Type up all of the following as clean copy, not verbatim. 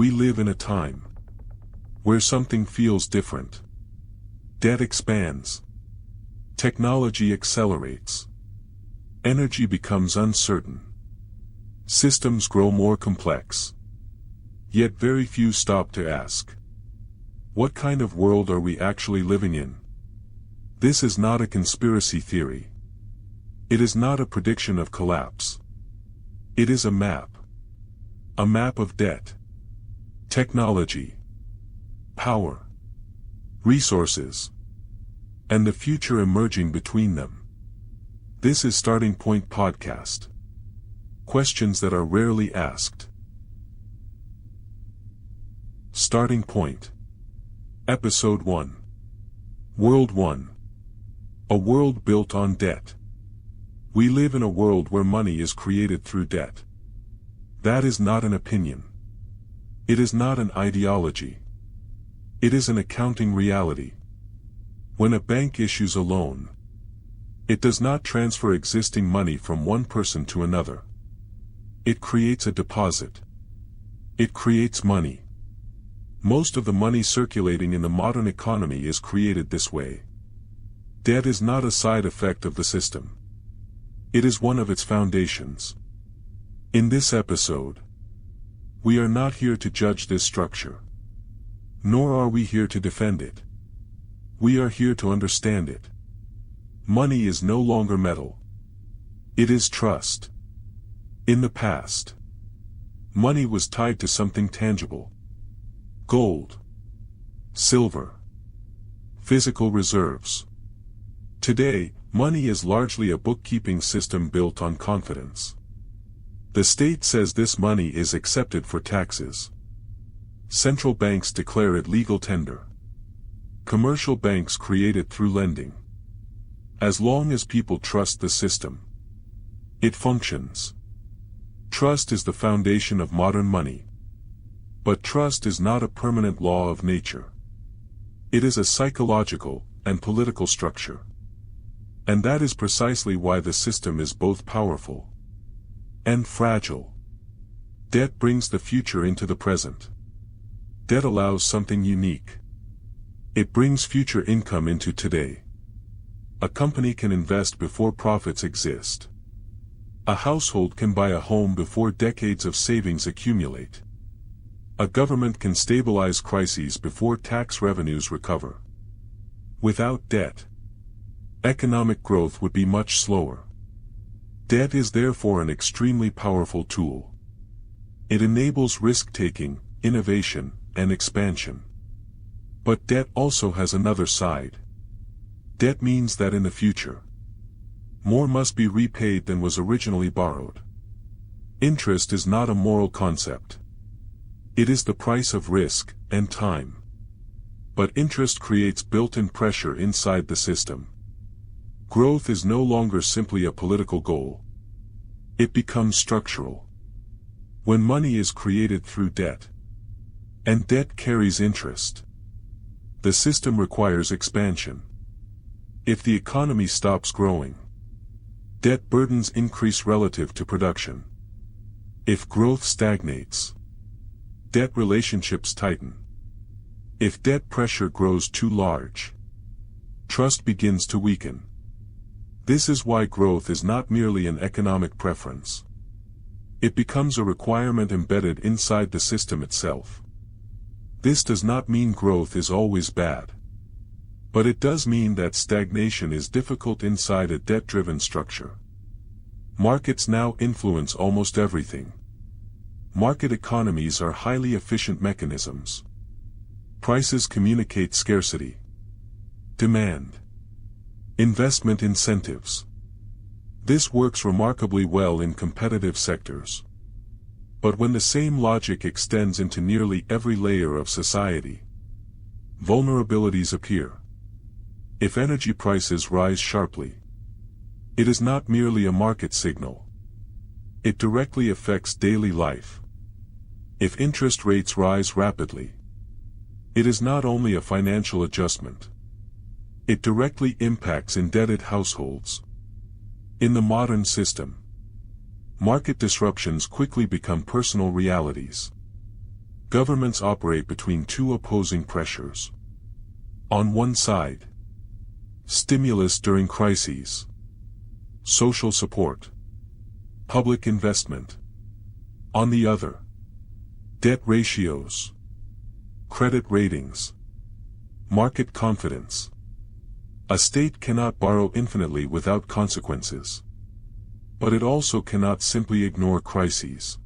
We live in a time where something feels different. Debt expands. Technology accelerates. Energy becomes uncertain. Systems grow more complex. Yet very few stop to ask, what kind of world are we actually living in? This is not a conspiracy theory. It is not a prediction of collapse. It is a map. A map of debt, technology, power, resources, and the future emerging between them. This is Starting Point Podcast. Questions that are rarely asked. Starting Point. Episode 1. World 1. A world built on debt. We live in a world where money is created through debt. That is not an opinion. It is not an ideology. It is an accounting reality. When a bank issues a loan, it does not transfer existing money from one person to another. It creates a deposit. It creates money. Most of the money circulating in the modern economy is created this way. Debt is not a side effect of the system. It is one of its foundations. In this episode, we are not here to judge this structure. Nor are we here to defend it. We are here to understand it. Money is no longer metal. It is trust. In the past, money was tied to something tangible. Gold, silver, physical reserves. Today, money is largely a bookkeeping system built on confidence. The state says this money is accepted for taxes. Central banks declare it legal tender. Commercial banks create it through lending. As long as people trust the system, it functions. Trust is the foundation of modern money. But trust is not a permanent law of nature. It is a psychological and political structure. And that is precisely why the system is both powerful and fragile. Debt brings the future into the present. Debt allows something unique. It brings future income into today. A company can invest before profits exist. A household can buy a home before decades of savings accumulate. A government can stabilize crises before tax revenues recover. Without debt, economic growth would be much slower. Debt is therefore an extremely powerful tool. It enables risk-taking, innovation, and expansion. But debt also has another side. Debt means that in the future, more must be repaid than was originally borrowed. Interest is not a moral concept. It is the price of risk and time. But interest creates built-in pressure inside the system. Growth is no longer simply a political goal. It becomes structural. When money is created through debt, and debt carries interest, the system requires expansion. If the economy stops growing, debt burdens increase relative to production. If growth stagnates, debt relationships tighten. If debt pressure grows too large, trust begins to weaken. This is why growth is not merely an economic preference. It becomes a requirement embedded inside the system itself. This does not mean growth is always bad. But it does mean that stagnation is difficult inside a debt-driven structure. Markets now influence almost everything. Market economies are highly efficient mechanisms. Prices communicate scarcity, demand, investment incentives. This works remarkably well in competitive sectors. But when the same logic extends into nearly every layer of society, vulnerabilities appear. If energy prices rise sharply, it is not merely a market signal. It directly affects daily life. If interest rates rise rapidly, it is not only a financial adjustment. It directly impacts indebted households. In the modern system, market disruptions quickly become personal realities. Governments operate between two opposing pressures. On one side, stimulus during crises, social support, public investment. On the other, debt ratios, credit ratings, market confidence. A state cannot borrow infinitely without consequences. But it also cannot simply ignore crises.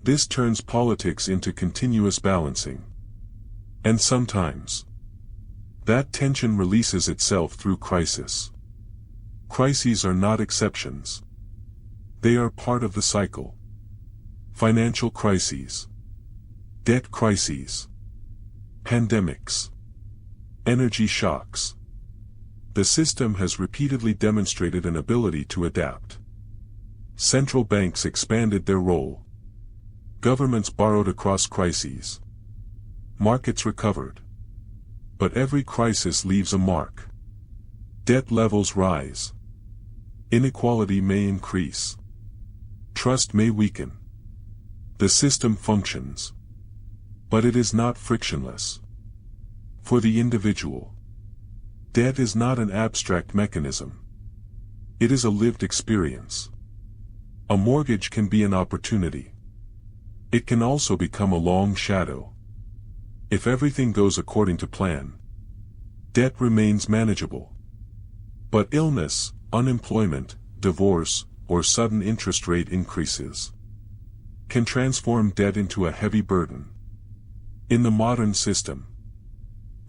This turns politics into continuous balancing. And sometimes, that tension releases itself through crisis. Crises are not exceptions. They are part of the cycle. Financial crises, debt crises, pandemics, energy shocks. The system has repeatedly demonstrated an ability to adapt. Central banks expanded their role. Governments borrowed across crises. Markets recovered. But every crisis leaves a mark. Debt levels rise. Inequality may increase. Trust may weaken. The system functions. But it is not frictionless. For the individual, debt is not an abstract mechanism. It is a lived experience. A mortgage can be an opportunity. It can also become a long shadow. If everything goes according to plan, debt remains manageable. But illness, unemployment, divorce, or sudden interest rate increases can transform debt into a heavy burden. In the modern system,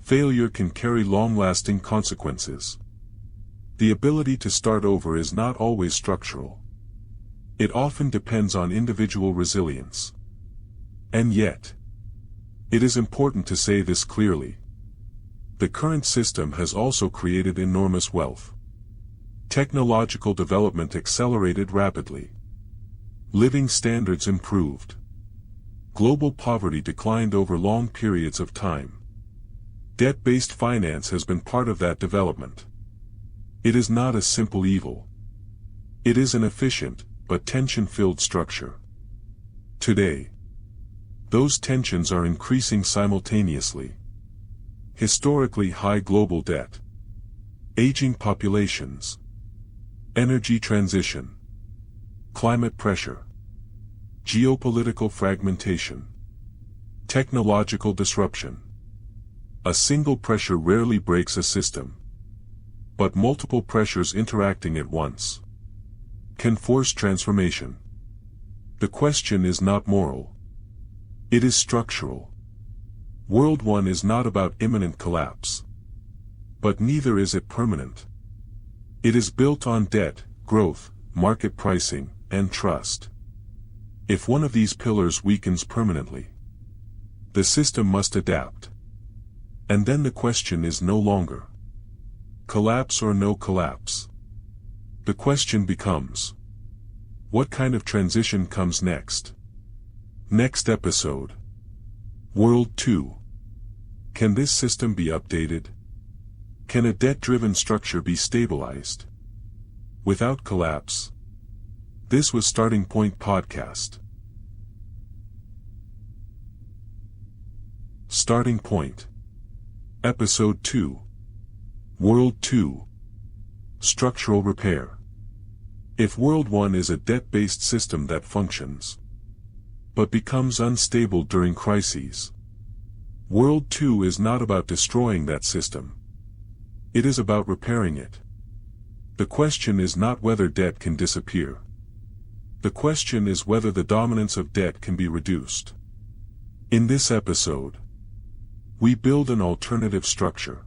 failure can carry long-lasting consequences. The ability to start over is not always structural. It often depends on individual resilience. And yet, it is important to say this clearly. The current system has also created enormous wealth. Technological development accelerated rapidly. Living standards improved. Global poverty declined over long periods of time. Debt-based finance has been part of that development. It is not a simple evil. It is an efficient, but tension-filled structure. Today, those tensions are increasing simultaneously. Historically high global debt, aging populations, energy transition, climate pressure, geopolitical fragmentation, technological disruption. A single pressure rarely breaks a system, but multiple pressures interacting at once can force transformation. The question is not moral. It is structural. World 1 is not about imminent collapse. But neither is it permanent. It is built on debt, growth, market pricing, and trust. If one of these pillars weakens permanently, the system must adapt. And then the question is no longer collapse or no collapse. The question becomes, what kind of transition comes next? Next episode. World 2. Can this system be updated? Can a debt-driven structure be stabilized without collapse? This was Starting Point Podcast. Starting Point. Episode 2. World 2. Structural repair. If World 1 is a debt-based system that functions, but becomes unstable during crises, World 2 is not about destroying that system. It is about repairing it. The question is not whether debt can disappear. The question is whether the dominance of debt can be reduced. In this episode, we build an alternative structure.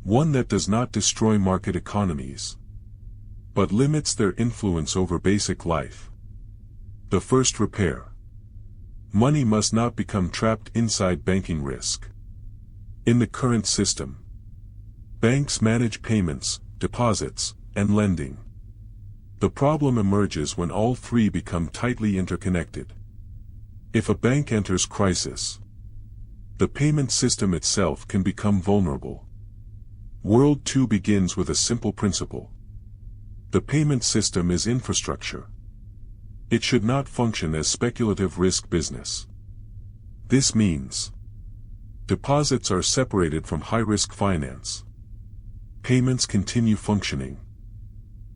One that does not destroy market economies, but limits their influence over basic life. The first repair. Money must not become trapped inside banking risk. In the current system, banks manage payments, deposits, and lending. The problem emerges when all three become tightly interconnected. If a bank enters crisis, the payment system itself can become vulnerable. World 2 begins with a simple principle. The payment system is infrastructure. It should not function as speculative risk business. This means deposits are separated from high-risk finance. Payments continue functioning,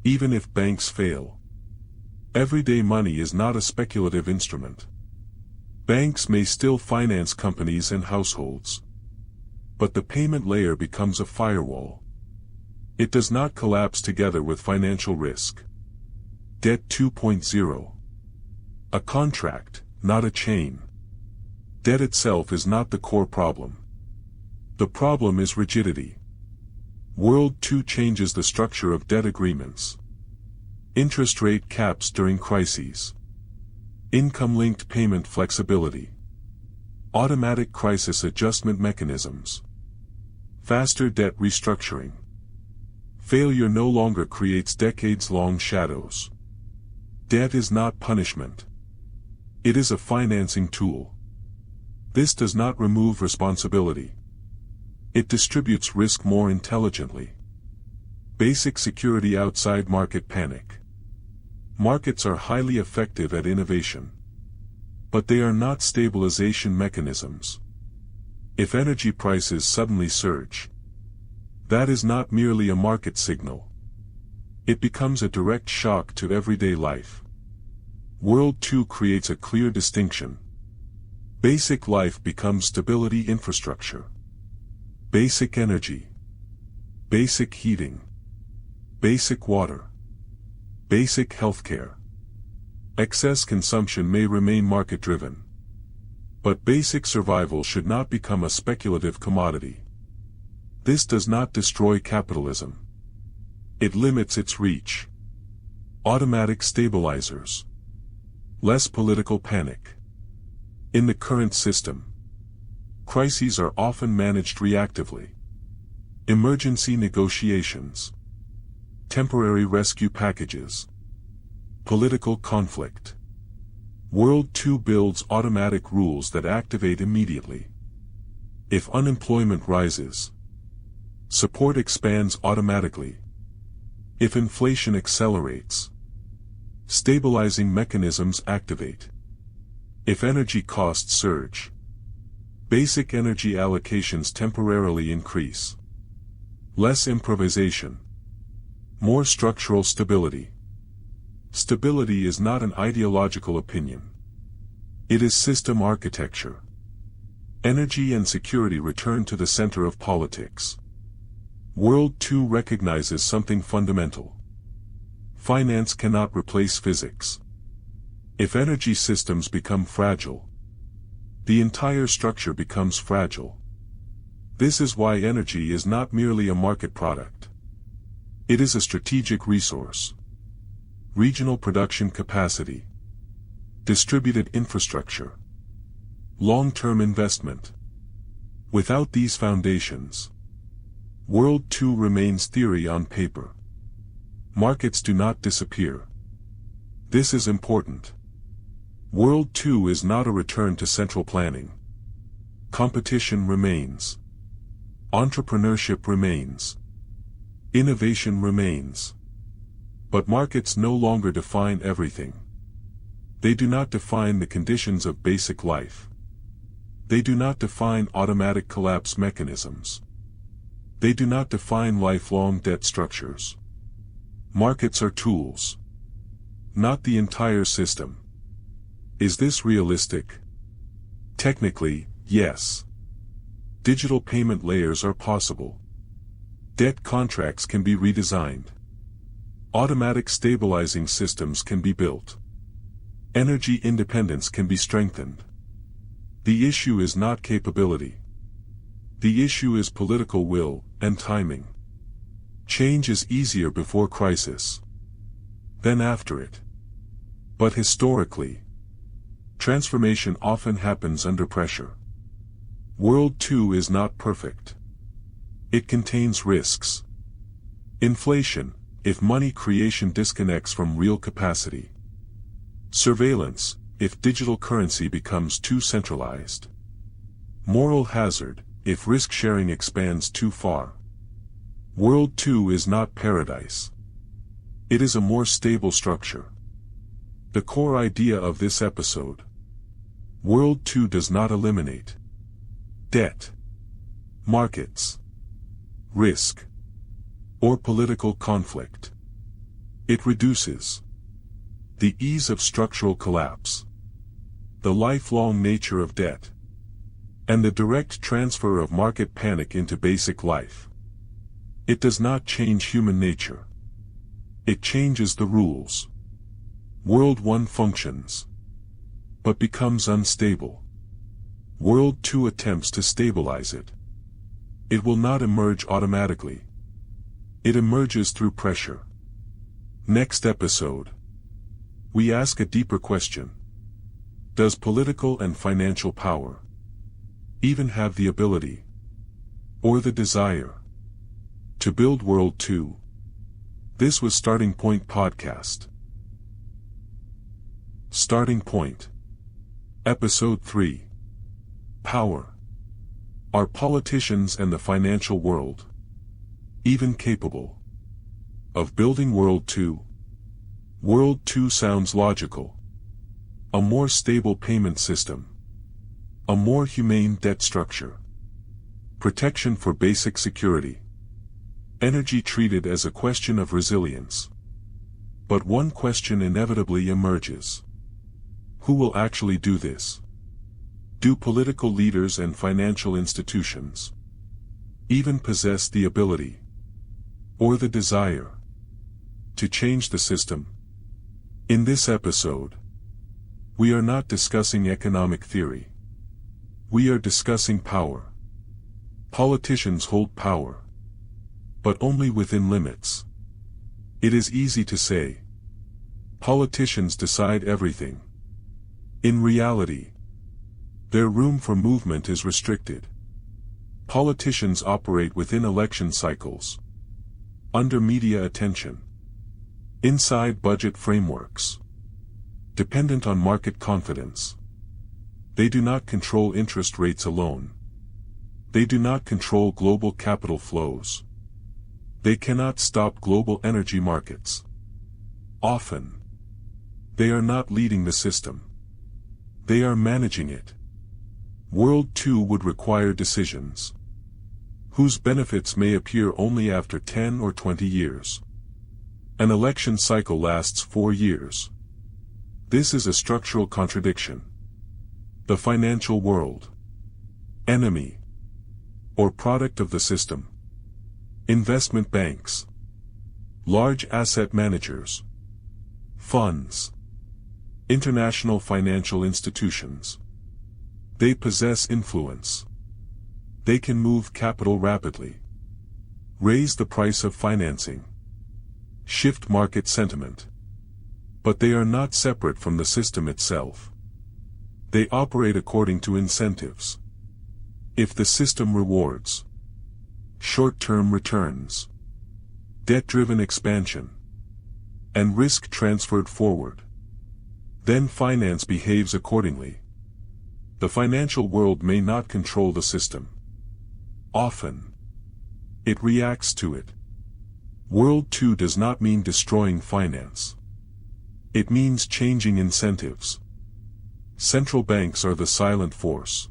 even if banks fail. Everyday money is not a speculative instrument. Banks may still finance companies and households, but the payment layer becomes a firewall. It does not collapse together with financial risk. Debt 2.0. A contract, not a chain. Debt itself is not the core problem. The problem is rigidity. World 2 changes the structure of debt agreements. Interest rate caps during crises. Income-linked payment flexibility. Automatic crisis adjustment mechanisms. Faster debt restructuring. Failure no longer creates decades-long shadows. Debt is not punishment. It is a financing tool. This does not remove responsibility. It distributes risk more intelligently. Basic security outside market panic. Markets are highly effective at innovation, but they are not stabilization mechanisms. If energy prices suddenly surge, that is not merely a market signal. It becomes a direct shock to everyday life. World 2 creates a clear distinction. Basic life becomes stability infrastructure. Basic energy. Basic heating. Basic water. Basic healthcare. Excess consumption may remain market-driven, but basic survival should not become a speculative commodity. This does not destroy capitalism. It limits its reach. Automatic stabilizers. Less political panic. In the current system, crises are often managed reactively. Emergency negotiations. Temporary rescue packages. Political conflict. World 2 builds automatic rules that activate immediately. If unemployment rises, support expands automatically. If inflation accelerates, stabilizing mechanisms activate. If energy costs surge, basic energy allocations temporarily increase. Less improvisation. More structural stability. Stability is not an ideological opinion. It is system architecture. Energy and security return to the center of politics. World 2 recognizes something fundamental. Finance cannot replace physics. If energy systems become fragile, the entire structure becomes fragile. This is why energy is not merely a market product. It is a strategic resource. Regional production capacity. Distributed infrastructure. Long-term investment. Without these foundations, World 2 remains theory on paper. Markets do not disappear. This is important. World 2 is not a return to central planning. Competition remains. Entrepreneurship remains. Innovation remains. But markets no longer define everything. They do not define the conditions of basic life. They do not define automatic collapse mechanisms. They do not define lifelong debt structures. Markets are tools, not the entire system. Is this realistic? Technically, yes. Digital payment layers are possible. Debt contracts can be redesigned. Automatic stabilizing systems can be built. Energy independence can be strengthened. The issue is not capability. The issue is political will and timing. Change is easier before crisis than after it. But historically, transformation often happens under pressure. World 2 is not perfect. It contains risks. Inflation, if money creation disconnects from real capacity. Surveillance, if digital currency becomes too centralized. Moral hazard, if risk-sharing expands too far. World 2 is not paradise. It is a more stable structure. The core idea of this episode. World 2 does not eliminate debt, markets, risk, or political conflict. It reduces the ease of structural collapse, the lifelong nature of debt, and the direct transfer of market panic into basic life. It does not change human nature. It changes the rules. World 1 functions, but becomes unstable. World 2 attempts to stabilize it. It will not emerge automatically. It emerges through pressure. Next episode, we ask a deeper question. Does political and financial power even have the ability or the desire to build World 2? This was Starting Point Podcast. Starting Point. Episode 3. Power. Are politicians and the financial world even capable of building World 2? World 2 sounds logical. A more stable payment system. A more humane debt structure. Protection for basic security. Energy treated as a question of resilience. But one question inevitably emerges. Who will actually do this? Do political leaders and financial institutions even possess the ability or the desire to change the system? In this episode, we are not discussing economic theory. We are discussing power. Politicians hold power, but only within limits. It is easy to say, politicians decide everything. In reality, their room for movement is restricted. Politicians operate within election cycles, under media attention, inside budget frameworks, dependent on market confidence. They do not control interest rates alone. They do not control global capital flows. They cannot stop global energy markets. Often, they are not leading the system. They are managing it. World 2 would require decisions whose benefits may appear only after 10 or 20 years. An election cycle lasts 4 years. This is a structural contradiction. The financial world, enemy or product of the system. Investment banks, large asset managers, funds, international financial institutions. They possess influence. They can move capital rapidly, raise the price of financing, shift market sentiment. But they are not separate from the system itself. They operate according to incentives. If the system rewards short-term returns, debt-driven expansion, and risk transferred forward, then finance behaves accordingly. The financial world may not control the system. Often, it reacts to it. World 2 does not mean destroying finance. It means changing incentives. Central banks are the silent force.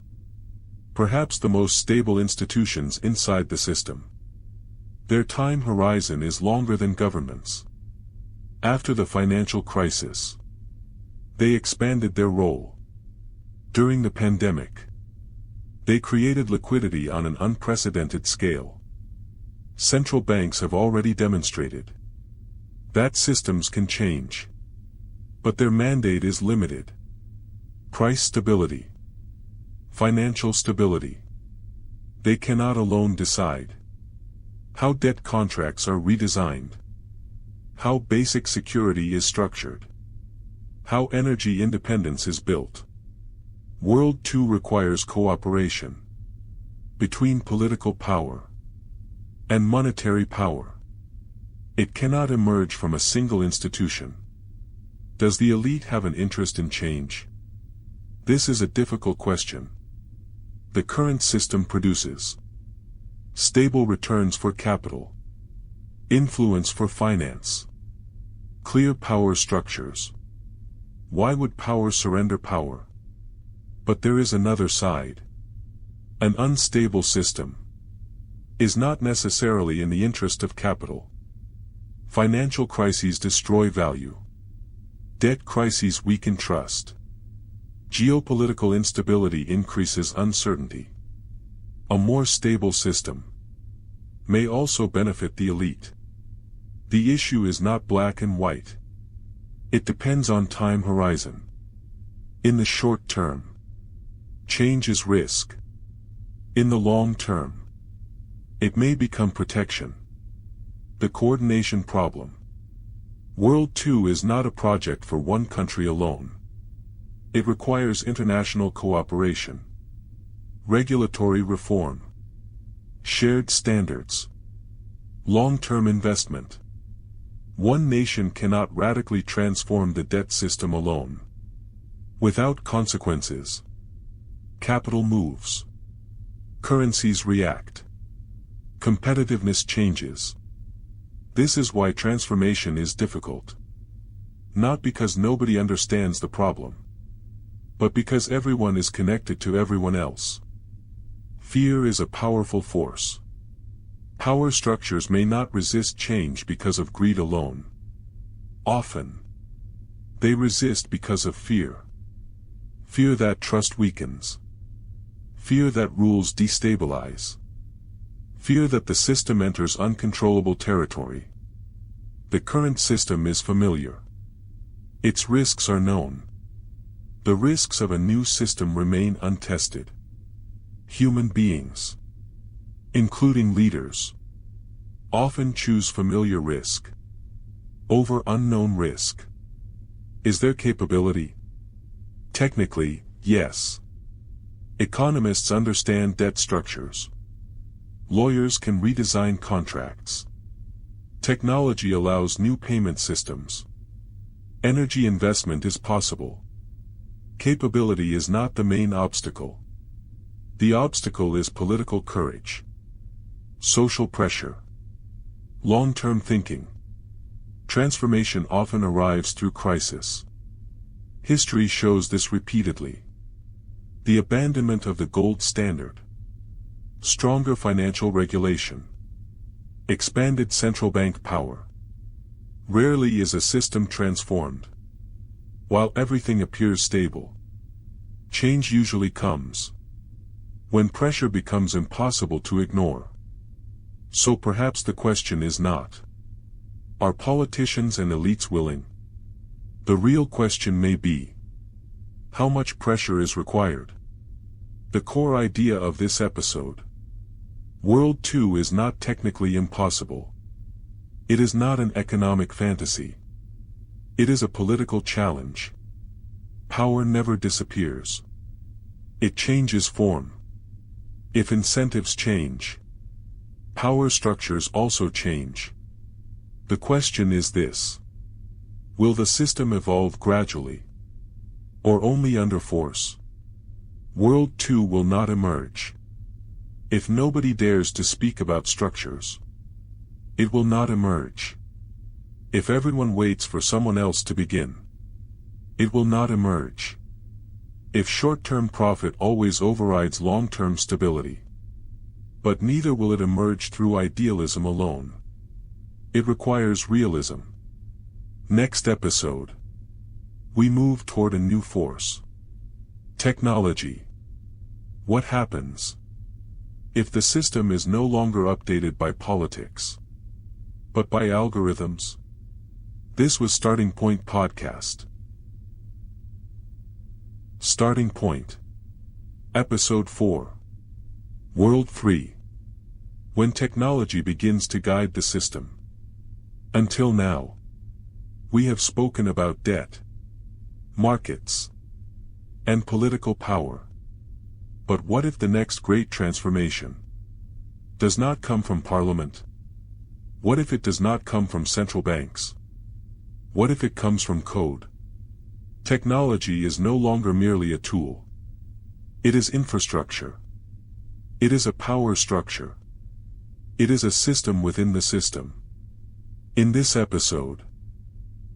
Perhaps the most stable institutions inside the system. Their time horizon is longer than governments. After the financial crisis, they expanded their role. During the pandemic, they created liquidity on an unprecedented scale. Central banks have already demonstrated that systems can change, but their mandate is limited. Price stability, financial stability. They cannot alone decide how debt contracts are redesigned, how basic security is structured, how energy independence is built. World 2 requires cooperation between political power and monetary power. It cannot emerge from a single institution. Does the elite have an interest in change? This is a difficult question. The current system produces stable returns for capital, influence for finance, clear power structures. Why would power surrender power? But there is another side. An unstable system is not necessarily in the interest of capital. Financial crises destroy value. Debt crises weaken trust. Geopolitical instability increases uncertainty. A more stable system may also benefit the elite. The issue is not black and white. It depends on time horizon. In the short term, change is risk. In the long term, it may become protection. The coordination problem. World 2 is not a project for one country alone. It requires international cooperation, regulatory reform, shared standards, long-term investment. One nation cannot radically transform the debt system alone. Without consequences, capital moves. Currencies react. Competitiveness changes. This is why transformation is difficult. Not because nobody understands the problem, but because everyone is connected to everyone else. Fear is a powerful force. Power structures may not resist change because of greed alone. Often, they resist because of fear. Fear that trust weakens. Fear that rules destabilize. Fear that the system enters uncontrollable territory. The current system is familiar. Its risks are known. The risks of a new system remain untested. Human beings, including leaders, often choose familiar risk over unknown risk. Is there capability? Technically, yes. Economists understand debt structures. Lawyers can redesign contracts. Technology allows new payment systems. Energy investment is possible. Capability is not the main obstacle. The obstacle is political courage, social pressure, long-term thinking. Transformation often arrives through crisis. History shows this repeatedly. The abandonment of the gold standard, stronger financial regulation, expanded central bank power. Rarely is a system transformed. While everything appears stable, change usually comes when pressure becomes impossible to ignore. So perhaps the question is not, are politicians and elites willing? The real question may be, how much pressure is required? The core idea of this episode. World 2 is not technically impossible. It is not an economic fantasy. It is a political challenge. Power never disappears. It changes form. If incentives change, power structures also change. The question is this: will the system evolve gradually, or only under force? World 2 will not emerge if nobody dares to speak about structures. It will not emerge if everyone waits for someone else to begin. It will not emerge if short-term profit always overrides long-term stability. But neither will it emerge through idealism alone. It requires realism. Next episode, we move toward a new force. Technology. What happens if the system is no longer updated by politics, but by algorithms? This was Starting Point Podcast. Starting Point. Episode 4. World 3. When technology begins to guide the system. Until now, we have spoken about debt, markets, and political power. But what if the next great transformation does not come from parliament? What if it does not come from central banks? What if it comes from code? Technology is no longer merely a tool. It is infrastructure. It is a power structure. It is a system within the system. In this episode,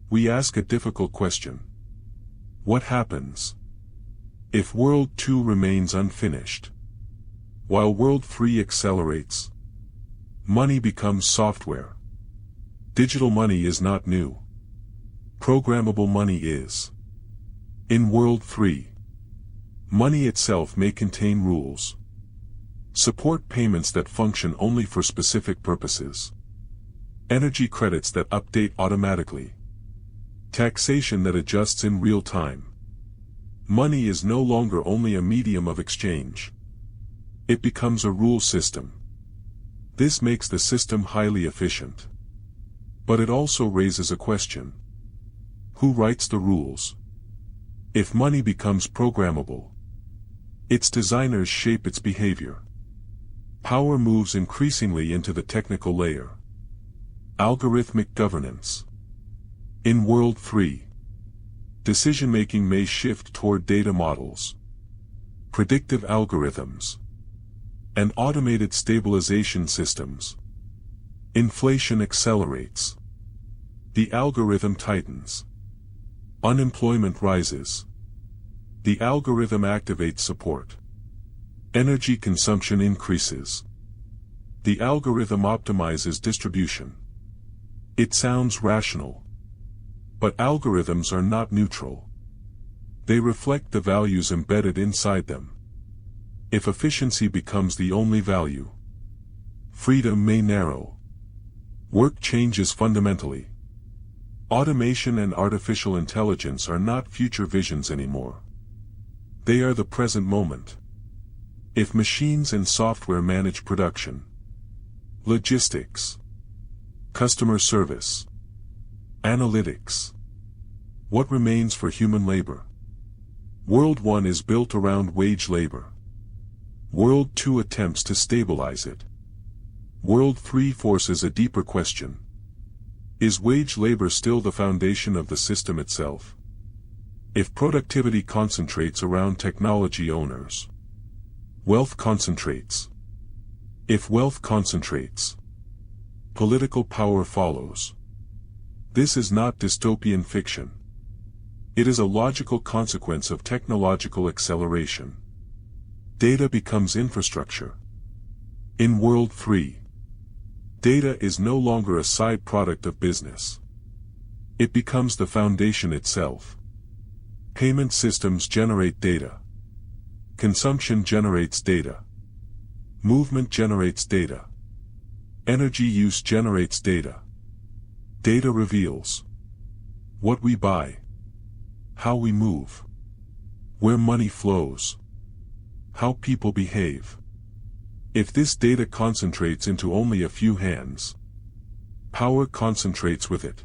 we ask a difficult question. What happens if World 2 remains unfinished. While World 3 accelerates, money becomes software. Digital money is not new. Programmable money is. In World 3, money itself may contain rules. Support payments that function only for specific purposes. Energy credits that update automatically. Taxation that adjusts in real time. Money is no longer only a medium of exchange. It becomes a rule system. This makes the system highly efficient. But it also raises a question. Who writes the rules? If money becomes programmable, its designers shape its behavior. Power moves increasingly into the technical layer. Algorithmic governance. In World 3, decision-making may shift toward data models, predictive algorithms, and automated stabilization systems. Inflation accelerates. The algorithm tightens. Unemployment rises. The algorithm activates support. Energy consumption increases. The algorithm optimizes distribution. It sounds rational. But algorithms are not neutral. They reflect the values embedded inside them. If efficiency becomes the only value, freedom may narrow. Work changes fundamentally. Automation and artificial intelligence are not future visions anymore. They are the present moment. If machines and software manage production, logistics, customer service, analytics, what remains for human labor? World 1 is built around wage labor. World 2 attempts to stabilize it. World 3 forces a deeper question. Is wage labor still the foundation of the system itself? If productivity concentrates around technology owners, wealth concentrates. If wealth concentrates, political power follows. This is not dystopian fiction. It is a logical consequence of technological acceleration. Data becomes infrastructure. In World 3, data is no longer a side product of business. It becomes the foundation itself. Payment systems generate data. Consumption generates data. Movement generates data. Energy use generates data. Data reveals what we buy, how we move, where money flows, how people behave. If this data concentrates into only a few hands, power concentrates with it.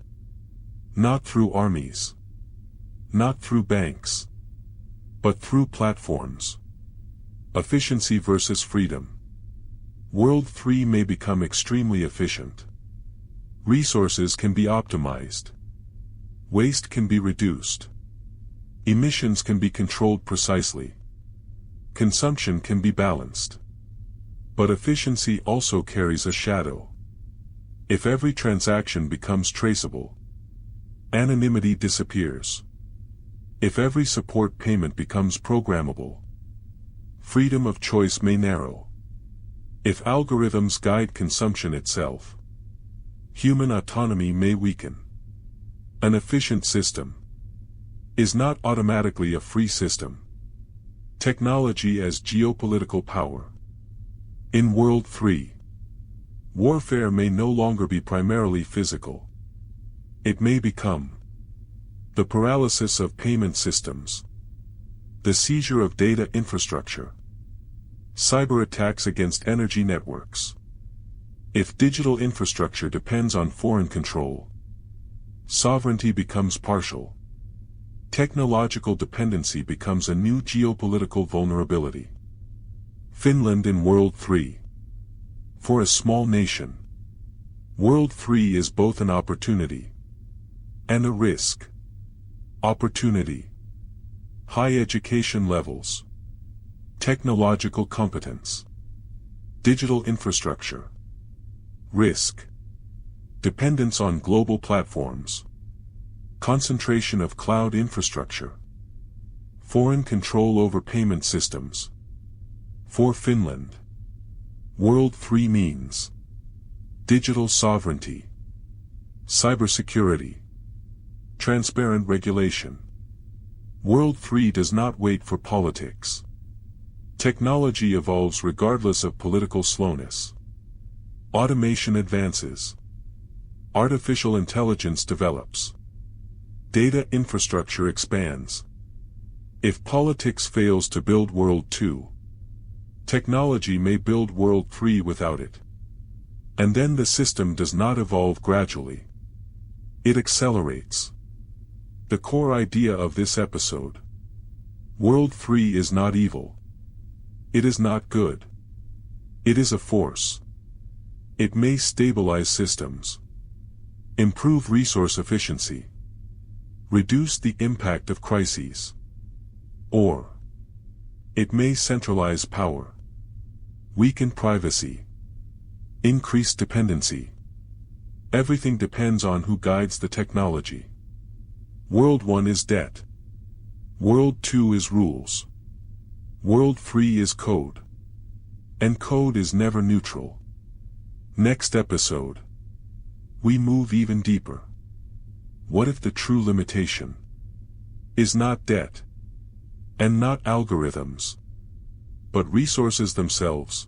Not through armies, not through banks, but through platforms. Efficiency versus freedom. World 3 may become extremely efficient. Resources can be optimized. Waste can be reduced. Emissions can be controlled precisely. Consumption can be balanced. But efficiency also carries a shadow. If every transaction becomes traceable, anonymity disappears. If every support payment becomes programmable, freedom of choice may narrow. If algorithms guide consumption itself, human autonomy may weaken. An efficient system is not automatically a free system. Technology as geopolitical power. In World 3, warfare may no longer be primarily physical. It may become the paralysis of payment systems, the seizure of data infrastructure, cyber attacks against energy networks. If digital infrastructure depends on foreign control, sovereignty becomes partial. Technological dependency becomes a new geopolitical vulnerability. Finland in World 3. For a small nation, World 3 is both an opportunity and a risk. Opportunity. High education levels. Technological competence. Digital infrastructure. Risk. Dependence on global platforms. Concentration of cloud infrastructure. Foreign control over payment systems. For Finland. World 3 means digital sovereignty, cybersecurity, transparent regulation. World 3 does not wait for politics. Technology evolves regardless of political slowness. Automation advances. Artificial intelligence develops. Data infrastructure expands. If politics fails to build World 2, technology may build World 3 without it. And then the system does not evolve gradually. It accelerates. The core idea of this episode. World 3 is not evil. It is not good. It is a force. It may stabilize systems, improve resource efficiency, reduce the impact of crises, or it may centralize power, weaken privacy, increase dependency. Everything depends on who guides the technology. World 1 is debt. World 2 is rules. World 3 is code. And code is never neutral. Next episode. We move even deeper. What if the true limitation is not debt, and not algorithms, but resources themselves?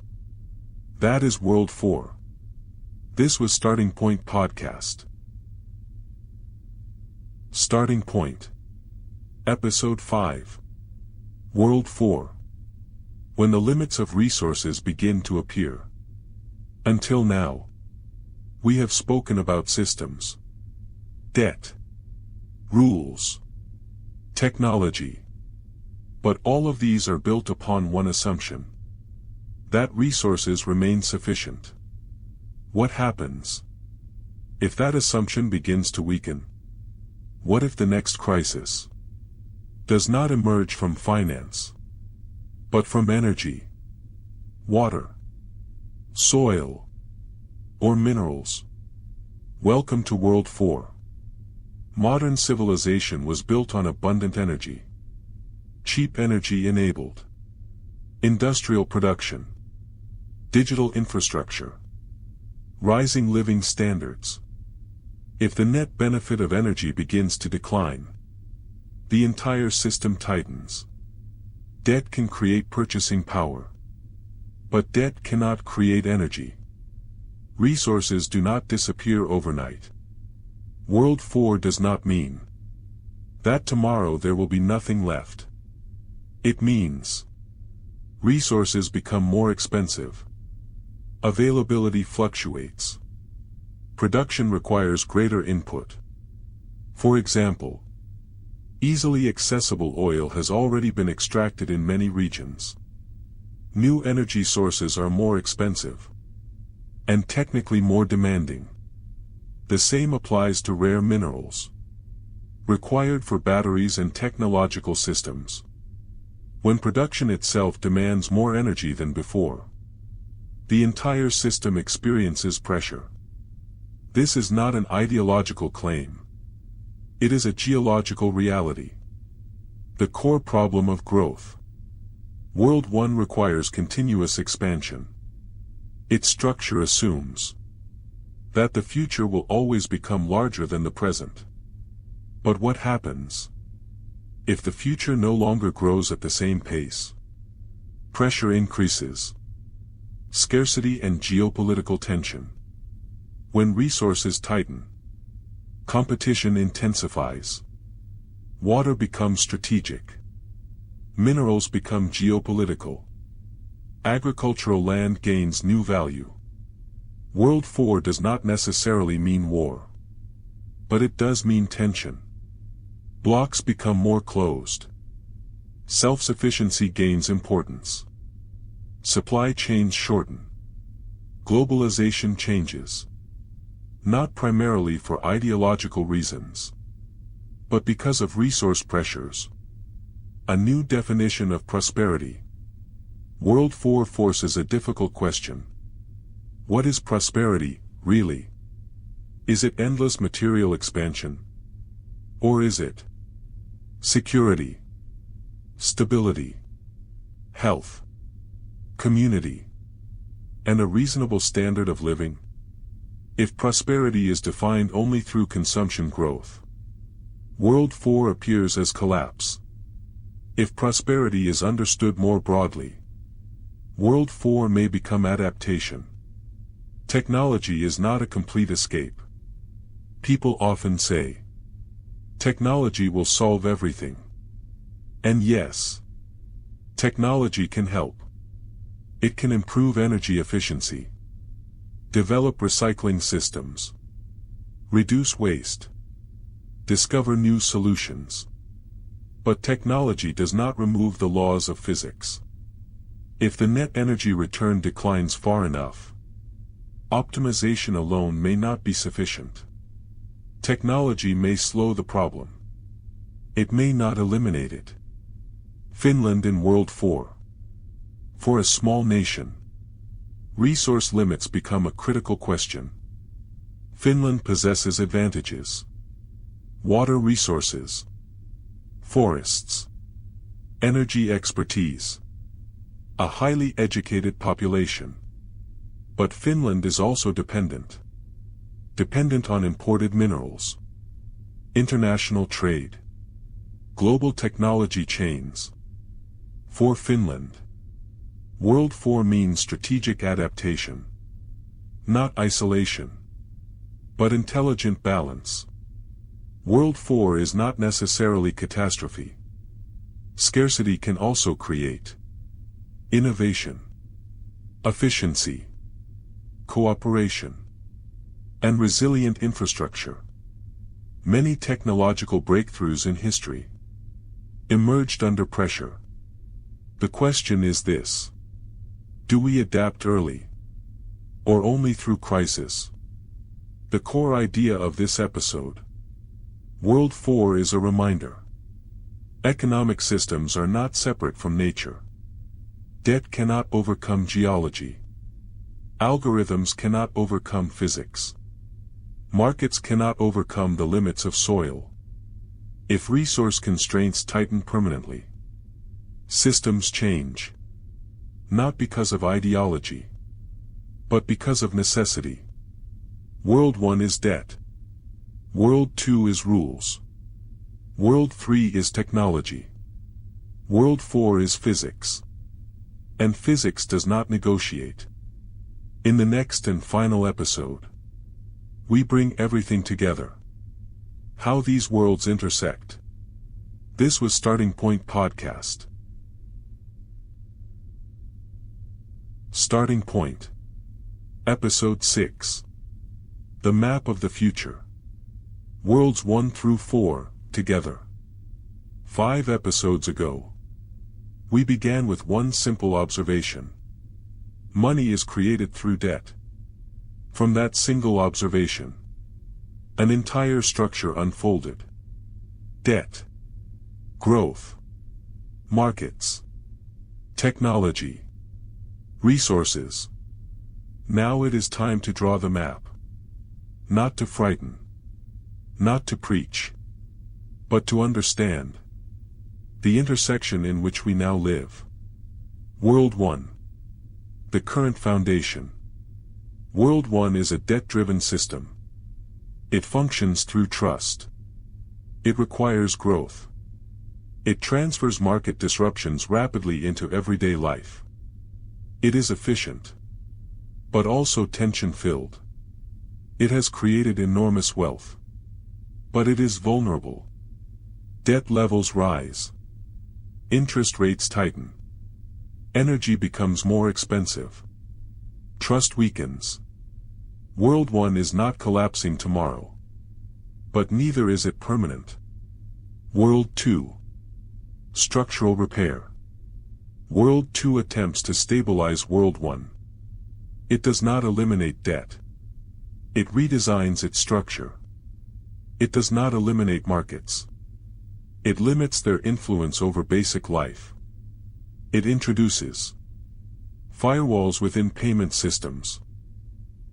That is World 4. This was Starting Point Podcast. Starting Point. Episode 5. World 4. When the limits of resources begin to appear. Until now, we have spoken about systems, debt, rules, technology. But all of these are built upon one assumption: that resources remain sufficient. What happens if that assumption begins to weaken? What if the next crisis does not emerge from finance, but from energy, water, soil, or minerals? Welcome to World 4. Modern civilization was built on abundant energy. Cheap energy enabled industrial production, digital infrastructure, rising living standards. If the net benefit of energy begins to decline, the entire system tightens. Debt can create purchasing power, but debt cannot create energy. Resources do not disappear overnight. World 4 does not mean that tomorrow there will be nothing left. It means resources become more expensive. Availability fluctuates. Production requires greater input. For example, easily accessible oil has already been extracted in many regions. New energy sources are more expensive and technically more demanding. The same applies to rare minerals required for batteries and technological systems. When production itself demands more energy than before, the entire system experiences pressure. This is not an ideological claim. It is a geological reality. The core problem of growth. World 1 requires continuous expansion. Its structure assumes that the future will always become larger than the present. But what happens if the future no longer grows at the same pace? Pressure increases. Scarcity and geopolitical tension. When resources tighten, competition intensifies. Water becomes strategic. Minerals become geopolitical. Agricultural land gains new value. World 4 does not necessarily mean war, but it does mean tension. Blocks become more closed. Self-sufficiency gains importance. Supply chains shorten. Globalization changes. Not primarily for ideological reasons, but because of resource pressures. A new definition of prosperity. World 4 forces a difficult question. What is prosperity, really? Is it endless material expansion? Or is it security, stability, health, community, and a reasonable standard of living. If prosperity is defined only through consumption growth, World 4 appears as collapse. If prosperity is understood more broadly, World 4 may become adaptation. Technology is not a complete escape. People often say, technology will solve everything. And yes, technology can help. It can improve energy efficiency, develop recycling systems, reduce waste, discover new solutions. But technology does not remove the laws of physics. If the net energy return declines far enough, optimization alone may not be sufficient. Technology may slow the problem. It may not eliminate it. Finland in World 4. For a small nation, resource limits become a critical question. Finland possesses advantages: water resources, forests, energy expertise, a highly educated population. But Finland is also dependent on imported minerals, international trade, global technology chains. For Finland, World 4 means strategic adaptation, not isolation, but intelligent balance. World 4 is not necessarily catastrophe. Scarcity can also create innovation, efficiency, cooperation, and resilient infrastructure. Many technological breakthroughs in history emerged under pressure. The question is this: do we adapt early, or only through crisis? The core idea of this episode, World 4, is a reminder. Economic systems are not separate from nature. Debt cannot overcome geology. Algorithms cannot overcome physics. Markets cannot overcome the limits of soil. If resource constraints tighten permanently, systems change. Not because of ideology, but because of necessity. World 1 is debt. World 2 is rules. World 3 is technology. World 4 is physics. And physics does not negotiate. In the next and final episode, we bring everything together. How these worlds intersect. This was Starting Point Podcast. Starting Point. Episode 6. The Map of the Future. Worlds 1 through 4, together. 5 episodes ago, we began with one simple observation. Money is created through debt. From that single observation, an entire structure unfolded. Debt, growth, markets, technology, resources. Now it is time to draw the map. Not to frighten, not to preach, but to understand the intersection in which we now live. World 1. The current foundation. World 1 is a debt-driven system. It functions through trust. It requires growth. It transfers market disruptions rapidly into everyday life. It is efficient, but also tension-filled. It has created enormous wealth, but it is vulnerable. Debt levels rise. Interest rates tighten. Energy becomes more expensive. Trust weakens. World 1 is not collapsing tomorrow, but neither is it permanent. World 2. Structural repair. World 2 attempts to stabilize World 1. It does not eliminate debt. It redesigns its structure. It does not eliminate markets. It limits their influence over basic life. It introduces firewalls within payment systems.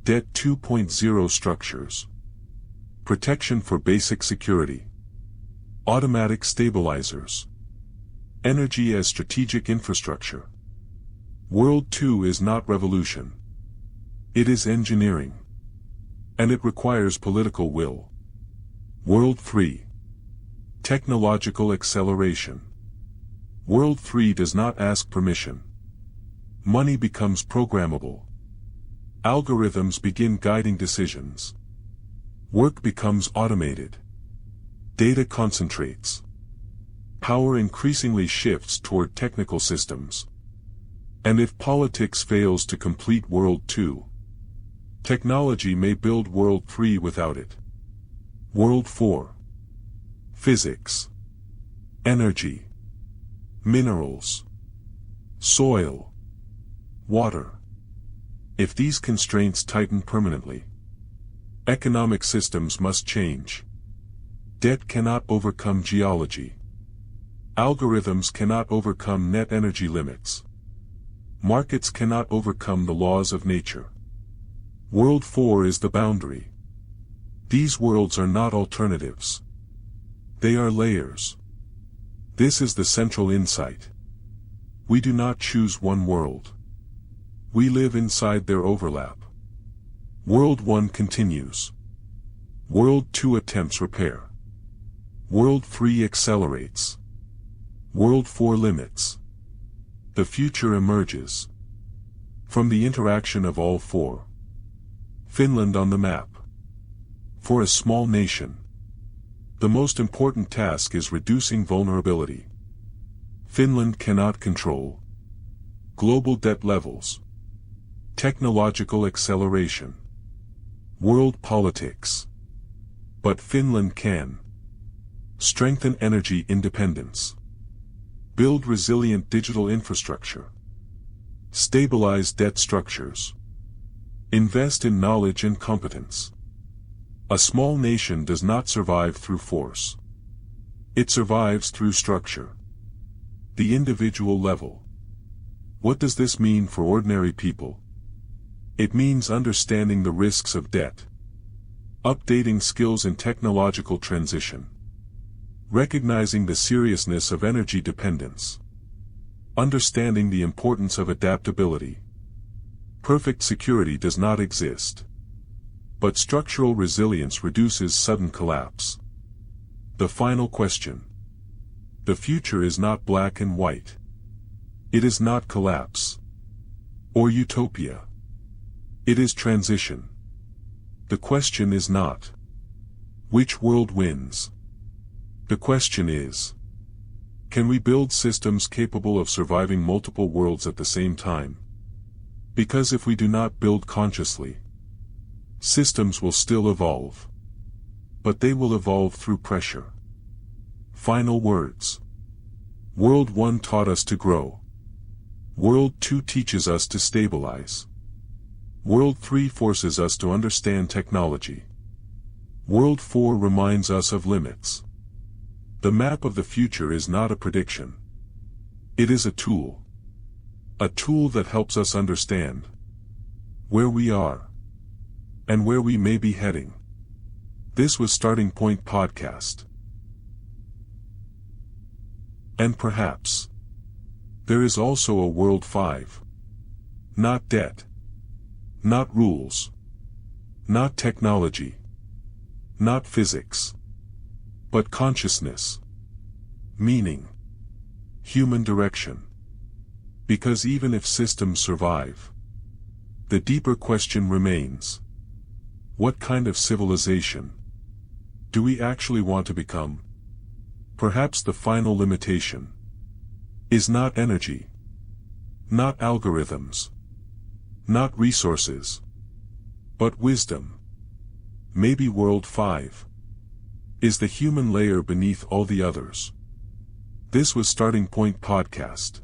Debt 2.0 structures. Protection for basic security. Automatic stabilizers. Energy as strategic infrastructure. World 2 is not revolution. It is engineering. And it requires political will. World 3. Technological acceleration. World 3 does not ask permission. Money becomes programmable. Algorithms begin guiding decisions. Work becomes automated. Data concentrates. Power increasingly shifts toward technical systems. And if politics fails to complete World 2, technology may build World 3 without it. World 4. Physics. Energy. Minerals. Soil. Water. If these constraints tighten permanently, economic systems must change. Debt cannot overcome geology. Algorithms cannot overcome net energy limits. Markets cannot overcome the laws of nature. World 4 is the boundary. These worlds are not alternatives. They are layers. This is the central insight. We do not choose one world. We live inside their overlap. World 1 continues. World 2 attempts repair. World 3 accelerates. World 4 limits. The future emerges from the interaction of all four. Finland on the map. For a small nation, the most important task is reducing vulnerability. Finland cannot control global debt levels, technological acceleration, world politics. But Finland can strengthen energy independence, build resilient digital infrastructure, stabilize debt structures, invest in knowledge and competence. A small nation does not survive through force. It survives through structure. The individual level. What does this mean for ordinary people? It means understanding the risks of debt, updating skills in technological transition, recognizing the seriousness of energy dependence, understanding the importance of adaptability. Perfect security does not exist, but structural resilience reduces sudden collapse. The final question. The future is not black and white. It is not collapse or utopia. It is transition. The question is not which world wins. The question is, can we build systems capable of surviving multiple worlds at the same time? Because if we do not build consciously, systems will still evolve. But they will evolve through pressure. Final words. World 1 taught us to grow. World 2 teaches us to stabilize. World 3 forces us to understand technology. World 4 reminds us of limits. The map of the future is not a prediction. It is a tool. A tool that helps us understand where we are and where we may be heading. This was Starting Point Podcast. And perhaps there is also a World 5. Not debt. Not rules. Not technology. Not physics. But consciousness. Meaning. Human direction. Because even if systems survive, the deeper question remains. What kind of civilization do we actually want to become? Perhaps the final limitation is not energy, not algorithms, not resources, but wisdom. Maybe World 5 is the human layer beneath all the others. This was Starting Point Podcast.